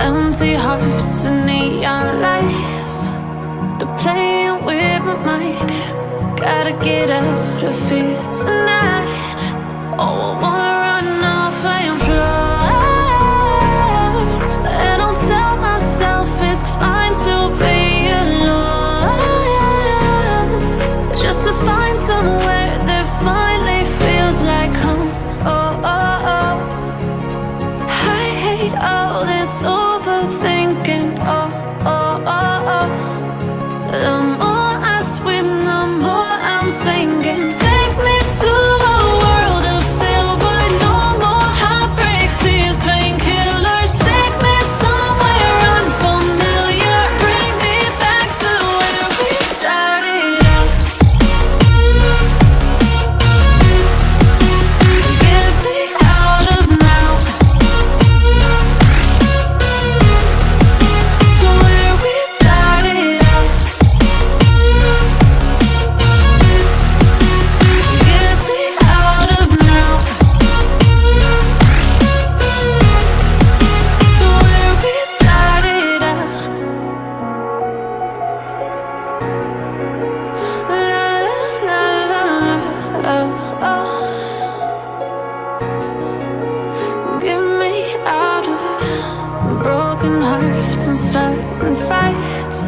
Empty hearts and neon lights, they're playing with my mind. Gotta get out of here tonight. Oh, I wanna run off and fly, and I'll tell myself it's fine to be alone, just to find somewhere that finally feels like home. Oh, oh, oh. I hate all this overthinking. Oh, oh, oh, oh. The more I swim, the more I'm sinking. Take me to a world of silver, no more heartbreaks, tears, painkillers. Take me somewhere unfamiliar, bring me back to where we started out. Get me out of now, to where we started out. Get me out of now, to where we started out. La la la la, oh, oh. Get me out of broken hearts and starting fights,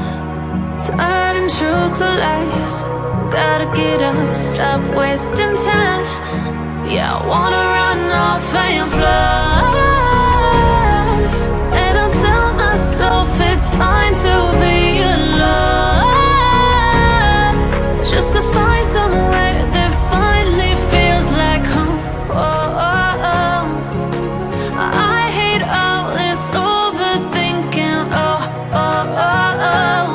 turning truth to lies. Gotta get up, stop wasting time. Yeah, I wanna run off and fly, and I'll tell myself it's fine to be alone, just to find somewhere that finally feels like home. Oh, oh, oh. I hate all this overthinking. Oh, oh, oh, oh.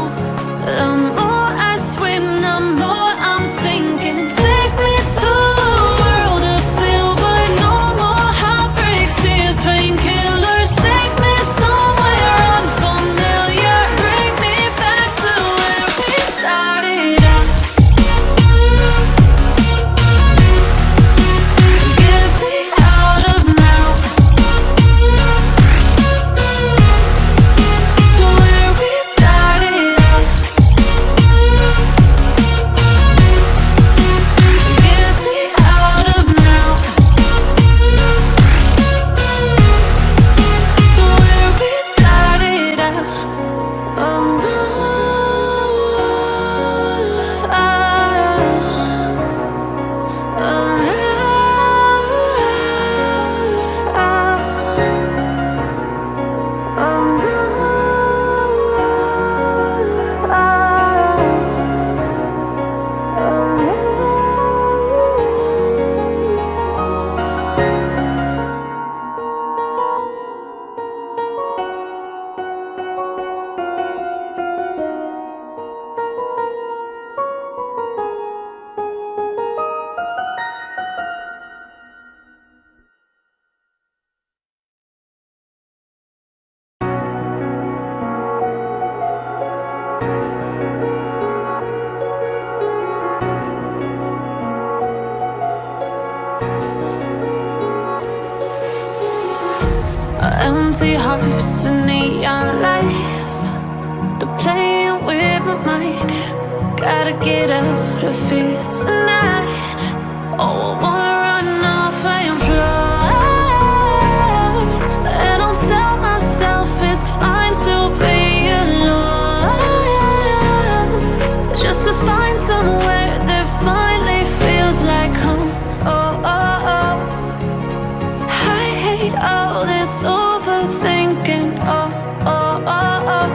The more I swim, the more I'm sinking. Take me to a world of silver, no more heartbreaks, tears, painkillers. Take me somewhere unfamiliar, bring me back to where we started out. Get me out of now, to where we started out. Get me out of now, to where we started out. Oh no, oh empty hearts and neon lights, they're playing with my mind. Gotta get out of here tonight. Oh, I wanna run off and fly, and I'll tell myself it's fine to be alone, just to find somewhere that finally feels like home. Oh, oh, oh. I hate all this overthinking. Oh, oh, oh, oh.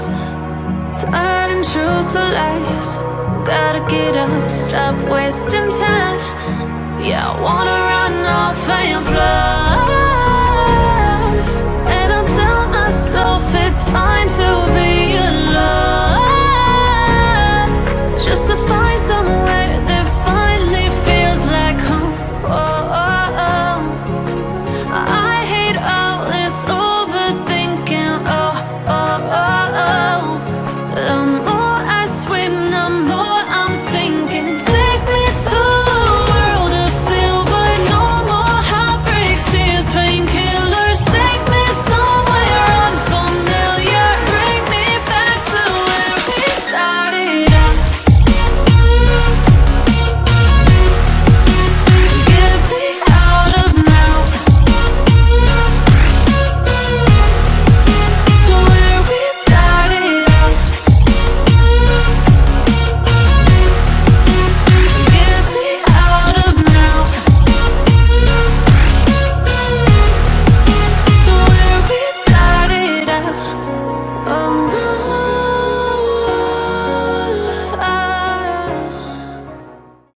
nights, turning truth to lies. Gotta get up, stop wasting time. Yeah, I wanna run off and fly. And I'll tell myself it's fine to be